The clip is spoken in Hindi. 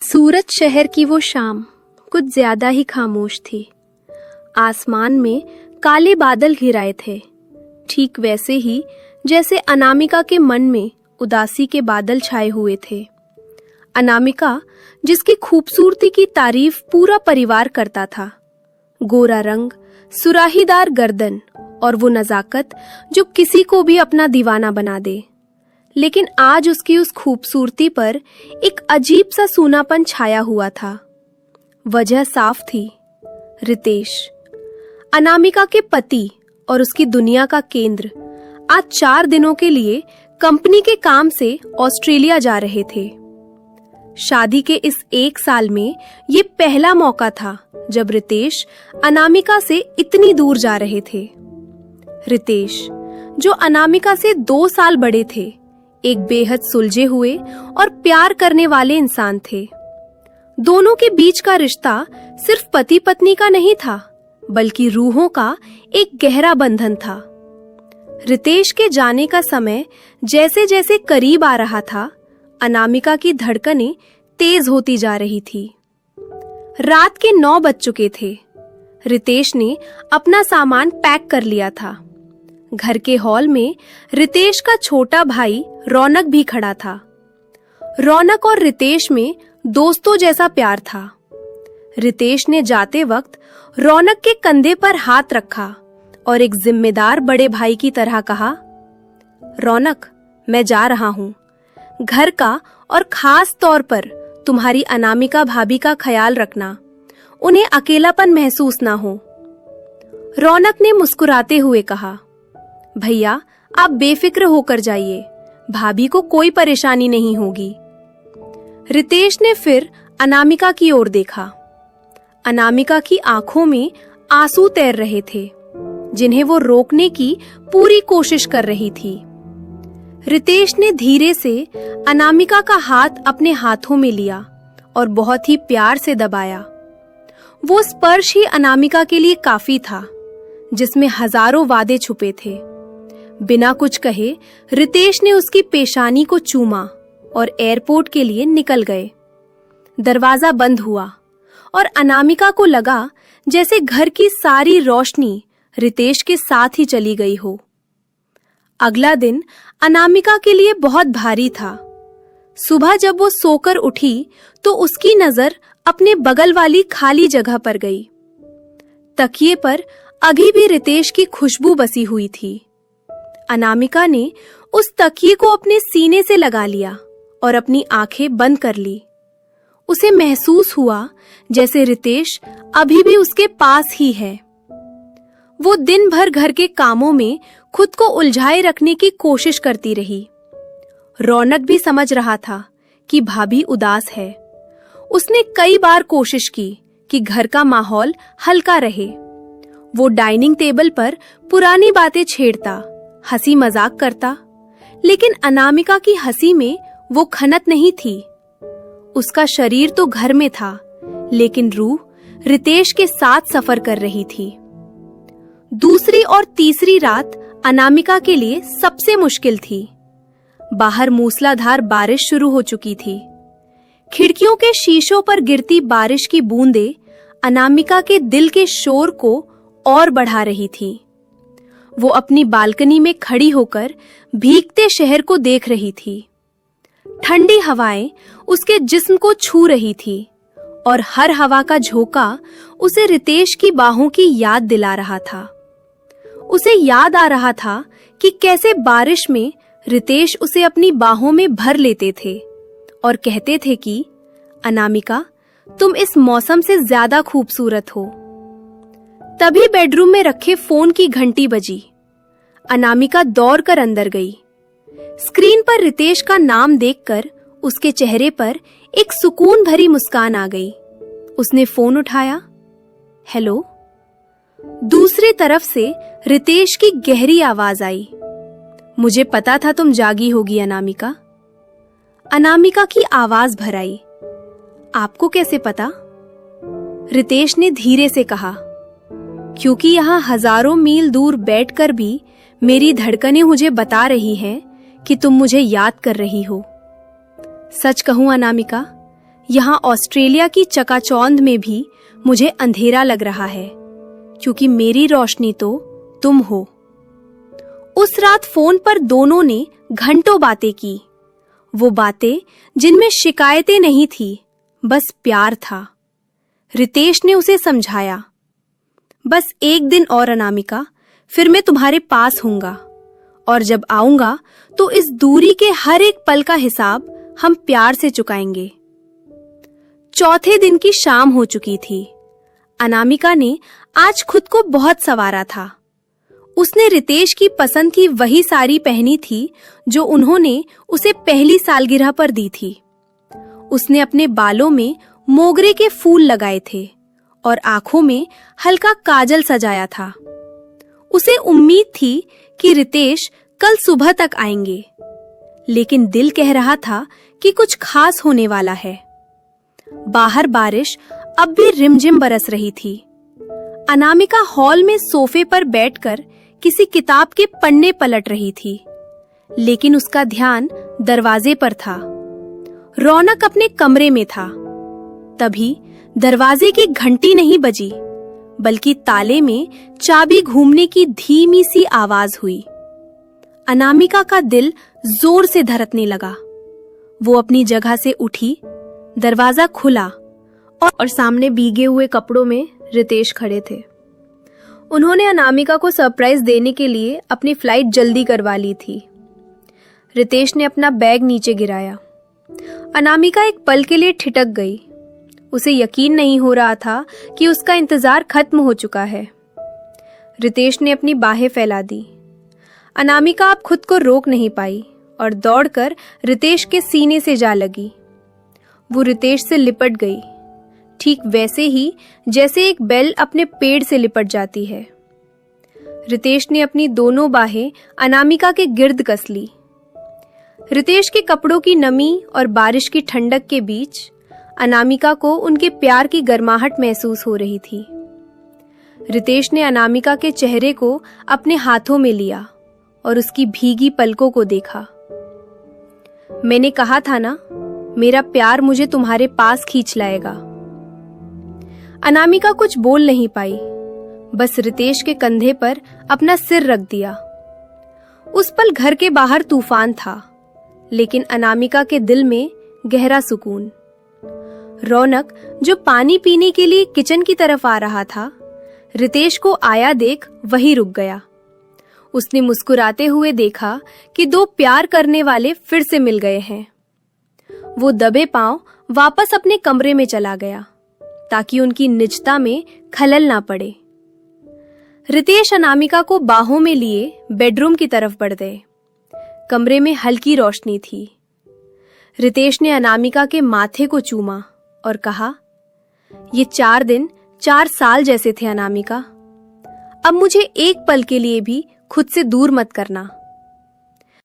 सूरत शहर की वो शाम कुछ ज्यादा ही खामोश थी। आसमान में काले बादल घिराए थे, ठीक वैसे ही जैसे अनामिका के मन में उदासी के बादल छाए हुए थे। अनामिका, जिसकी खूबसूरती की तारीफ पूरा परिवार करता था, गोरा रंग, सुराहीदार गर्दन और वो नजाकत जो किसी को भी अपना दीवाना बना दे, लेकिन आज उसकी उस खूबसूरती पर एक अजीब सा सूनापन छाया हुआ था। वजह साफ थी, रितेश, अनामिका के पति और उसकी दुनिया का केंद्र, आज 4 दिनों के लिए कंपनी के काम से ऑस्ट्रेलिया जा रहे थे। शादी के इस 1 साल में ये पहला मौका था जब रितेश अनामिका से इतनी दूर जा रहे थे। रितेश, जो अनामिका से 2 साल बड़े थे, एक बेहद सुलझे हुए और प्यार करने वाले इंसान थे। दोनों के बीच का रिश्ता सिर्फ पति पत्नी का नहीं था, बल्कि रूहों का एक गहरा बंधन था। रितेश के जाने का समय जैसे जैसे करीब आ रहा था, अनामिका की धड़कनें तेज होती जा रही थी। रात के 9 बज चुके थे। रितेश ने अपना सामान पैक कर लिया था। घर के हॉल में रितेश का छोटा भाई रौनक भी खड़ा था। रौनक और रितेश में दोस्तों जैसा प्यार था। रितेश ने जाते वक्त रौनक के कंधे पर हाथ रखा और एक जिम्मेदार बड़े भाई की तरह कहा, रौनक, मैं जा रहा हूँ। घर का और खास तौर पर तुम्हारी अनामिका भाभी का ख्याल रखना, उन्हें अकेलापन महसूस ना हो। रौनक ने मुस्कुराते हुए कहा, भैया, आप बेफिक्र होकर जाइए, भाभी को कोई परेशानी नहीं होगी। रितेश ने फिर अनामिका की ओर देखा। अनामिका की आंखों में आंसू तैर रहे थे, जिन्हें वो रोकने की पूरी कोशिश कर रही थी। रितेश ने धीरे से अनामिका का हाथ अपने हाथों में लिया और बहुत ही प्यार से दबाया। वो स्पर्श ही अनामिका के लिए काफी था, जिसमें हजारों वादे छुपे थे। बिना कुछ कहे रितेश ने उसकी पेशानी को चूमा और एयरपोर्ट के लिए निकल गए। दरवाजा बंद हुआ और अनामिका को लगा जैसे घर की सारी रोशनी रितेश के साथ ही चली गई हो। अगला दिन अनामिका के लिए बहुत भारी था। सुबह जब वो सोकर उठी तो उसकी नजर अपने बगल वाली खाली जगह पर गई। तकिए पर अभी भी रितेश की खुशबू बसी हुई थी। अनामिका ने उस तकिए को अपने सीने से लगा लिया और अपनी आंखें बंद कर ली। उसे महसूस हुआ जैसे रितेश अभी भी उसके पास ही है। वो दिन भर घर के कामों में खुद को उलझाए रखने की कोशिश करती रही। रौनक भी समझ रहा था कि भाभी उदास है। उसने कई बार कोशिश की कि घर का माहौल हल्का रहे। वो डाइनिंग टेबल पर पुरानी बातें छेड़ता, हंसी मजाक करता, लेकिन अनामिका की हंसी में वो खनत नहीं थी। उसका शरीर तो घर में था, लेकिन रूह रितेश के साथ सफर कर रही थी। दूसरी और तीसरी रात अनामिका के लिए सबसे मुश्किल थी। बाहर मूसलाधार बारिश शुरू हो चुकी थी। खिड़कियों के शीशों पर गिरती बारिश की बूंदें अनामिका के दिल के शोर को और बढ़ा रही थी। वो अपनी बालकनी में खड़ी होकर भीगते शहर को देख रही थी। ठंडी हवाएं उसके जिस्म को छू रही थी और हर हवा का झोंका उसे रितेश की बाहों की याद दिला रहा था। उसे याद आ रहा था कि कैसे बारिश में रितेश उसे अपनी बाहों में भर लेते थे और कहते थे कि अनामिका, तुम इस मौसम से ज्यादा खूबसूरत हो। तभी बेडरूम में रखे फोन की घंटी बजी। अनामिका दौड़कर अंदर गई। स्क्रीन पर रितेश का नाम देखकर उसके चेहरे पर एक सुकून भरी मुस्कान आ गई। उसने फोन उठाया। हेलो। दूसरी तरफ से रितेश की गहरी आवाज आई। मुझे पता था तुम जागी होगी अनामिका। अनामिका की आवाज भर आई। आपको कैसे पता? रितेश ने धीरे से कहा, क्योंकि यहाँ हजारों मील दूर बैठकर भी मेरी धड़कनें मुझे बता रही हैं कि तुम मुझे याद कर रही हो। सच कहूं अनामिका, यहाँ ऑस्ट्रेलिया की चकाचौंध में भी मुझे अंधेरा लग रहा है, क्योंकि मेरी रोशनी तो तुम हो। उस रात फोन पर दोनों ने घंटों बातें की, वो बातें जिनमें शिकायतें नहीं थी, बस प्यार था। रितेश ने उसे समझाया, बस एक दिन और अनामिका, फिर मैं तुम्हारे पास हूंगा, और जब आऊंगा तो इस दूरी के हर एक पल का हिसाब हम प्यार से चुकाएंगे। चौथे दिन की शाम हो चुकी थी। अनामिका ने आज खुद को बहुत संवारा था। उसने रितेश की पसंद की वही साड़ी पहनी थी जो उन्होंने उसे पहली सालगिरह पर दी थी। उसने अपने बालों में मोगरे के फूल लगाए थे और आंखों में हल्का काजल सजाया था। उसे उम्मीद थी कि रितेश कल सुबह तक आएंगे, लेकिन दिल कह रहा था कि कुछ खास होने वाला है। बाहर बारिश अब भी रिमझिम बरस रही थी। अनामिका हॉल में सोफे पर बैठकर किसी किताब के पन्ने पलट रही थी, लेकिन उसका ध्यान दरवाजे पर था। रौनक अपने कमरे में था। तभी दरवाजे की घंटी नहीं बजी, बल्कि ताले में चाबी घूमने की धीमी सी आवाज हुई। अनामिका का दिल जोर से धड़कने लगा। वो अपनी जगह से उठी, दरवाजा खुला और सामने भीगे हुए कपड़ों में रितेश खड़े थे। उन्होंने अनामिका को सरप्राइज देने के लिए अपनी फ्लाइट जल्दी करवा ली थी। रितेश ने अपना बैग नीचे गिराया। अनामिका एक पल के लिए ठिठक गई। उसे यकीन नहीं हो रहा था कि उसका इंतजार खत्म हो चुका है। रितेश ने अपनी बाहें फैला दी। अनामिका अब खुद को रोक नहीं पाई और दौड़कर रितेश के सीने से जा लगी। वो रितेश से लिपट गई, ठीक वैसे ही जैसे एक बैल अपने पेड़ से लिपट जाती है। रितेश ने अपनी दोनों बाहें अनामिका के गिर्द कस ली। रितेश के कपड़ों की नमी और बारिश की ठंडक के बीच अनामिका को उनके प्यार की गर्माहट महसूस हो रही थी। रितेश ने अनामिका के चेहरे को अपने हाथों में लिया और उसकी भीगी पलकों को देखा। मैंने कहा था ना, मेरा प्यार मुझे तुम्हारे पास खींच लाएगा। अनामिका कुछ बोल नहीं पाई, बस रितेश के कंधे पर अपना सिर रख दिया। उस पल घर के बाहर तूफान था, लेकिन अनामिका के दिल में गहरा सुकून। रौनक, जो पानी पीने के लिए किचन की तरफ आ रहा था, रितेश को आया देख वहीं रुक गया। उसने मुस्कुराते हुए देखा कि दो प्यार करने वाले फिर से मिल गए हैं। वो दबे पांव वापस अपने कमरे में चला गया ताकि उनकी निजता में खलल ना पड़े। रितेश अनामिका को बाहों में लिए बेडरूम की तरफ बढ़ गए। कमरे में हल्की रोशनी थी। रितेश ने अनामिका के माथे को चूमा और कहा, ये 4 दिन 4 साल जैसे थे अनामिका। अब मुझे एक पल के लिए भी खुद से दूर मत करना।